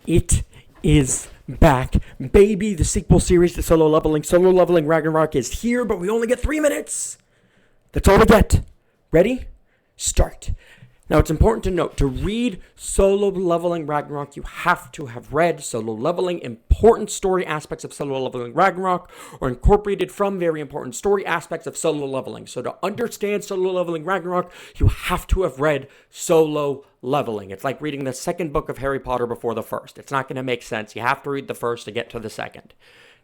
It is back. Baby, the sequel series to Solo Leveling. Solo Leveling Ragnarok is here, but we only get 3 minutes. That's all we get. Ready? Start. Now, it's important to note, to read Solo Leveling Ragnarok, you have to have read Solo Leveling. Important story aspects of Solo Leveling Ragnarok are incorporated from very important story aspects of Solo Leveling. So to understand Solo Leveling Ragnarok, you have to have read Solo Leveling. It's like reading the second book of Harry Potter before the first. It's not going to make sense. You have to read the first to get to the second.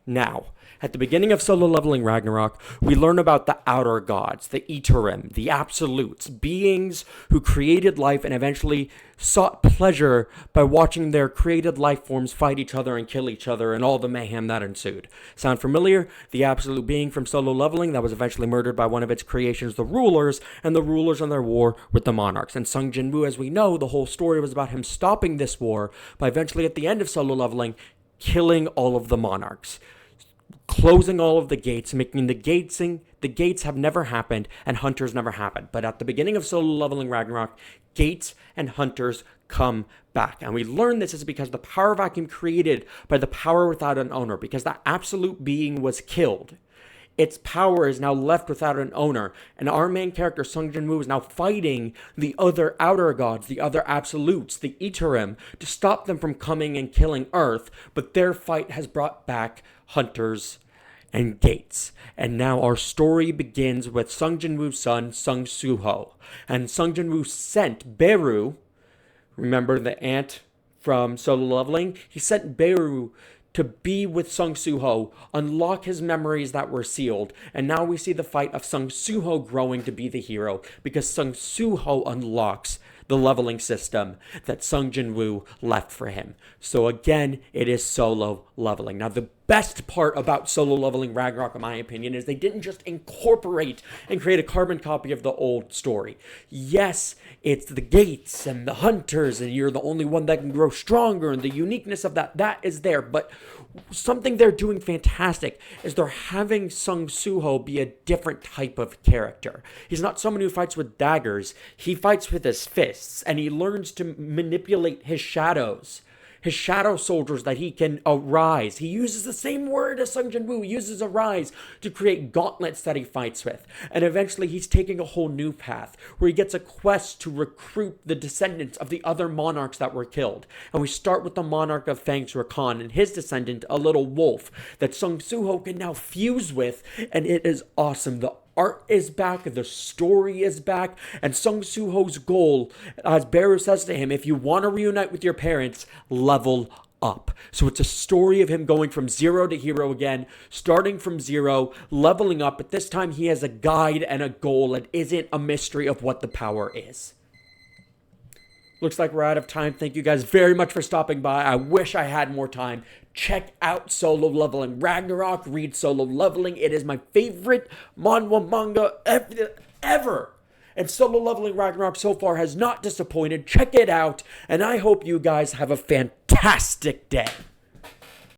Now, at the beginning of Solo Leveling Ragnarok, we learn about the outer gods, the Iterim, the absolutes, beings who created life and eventually sought pleasure by watching their created life forms fight each other and kill each other and all the mayhem that ensued. Sound familiar? The absolute being from Solo Leveling that was eventually murdered by one of its creations, the rulers, and the rulers in their war with the monarchs. And Sung Jinwoo, as we know, the whole story was about him stopping this war by eventually at the end of Solo Leveling killing all of the monarchs, closing all of the gates, making the gates have never happened and hunters never happened. But at the beginning of Solo Leveling Ragnarok, gates and hunters come back. And we learn this is because the power vacuum created by the power without an owner, because that absolute being was killed. Its power is now left without an owner, and our main character, Sung Jinwoo, is now fighting the other outer gods, the other absolutes, the Iterim, to stop them from coming and killing Earth, but their fight has brought back hunters and gates. And now our story begins with Sung Jinwoo's son, Sung Suho. And Sung Jinwoo sent Beru, remember the ant from Solo Leveling? He sent Beru to be with Sung Suho, unlock his memories that were sealed. And now we see the fight of Sung Suho growing to be the hero, because Sung Suho unlocks the leveling system that Sung Jinwoo left for him. So again, it is Solo Leveling. Now, the best part about Solo Leveling Ragnarok, in my opinion, is they didn't just incorporate and create a carbon copy of the old story. Yes, it's the gates and the hunters, and you're the only one that can grow stronger, and the uniqueness of that is there. But something they're doing fantastic is they're having Sung Suho be a different type of character. He's not someone who fights with daggers. He fights with his fists, and he learns to manipulate his shadows. His shadow soldiers that he can arise. He uses the same word as Sung Jinwoo. He uses arise to create gauntlets that he fights with. And eventually he's taking a whole new path where he gets a quest to recruit the descendants of the other monarchs that were killed. And we start with the monarch of Fang's Khan and his descendant, a little wolf that Sung Suho can now fuse with. And it is awesome. The art is back, the story is back, and Sung Suho's goal, as Beru says to him, if you want to reunite with your parents, level up. So it's a story of him going from zero to hero again, starting from zero, leveling up, but this time he has a guide and a goal. It isn't a mystery of what the power is. Looks like we're out of time. Thank you guys very much for stopping by. I wish I had more time. Check out Solo Leveling Ragnarok. Read Solo Leveling. It is my favorite Manhwa manga ever. And Solo Leveling Ragnarok so far has not disappointed. Check it out. And I hope you guys have a fantastic day.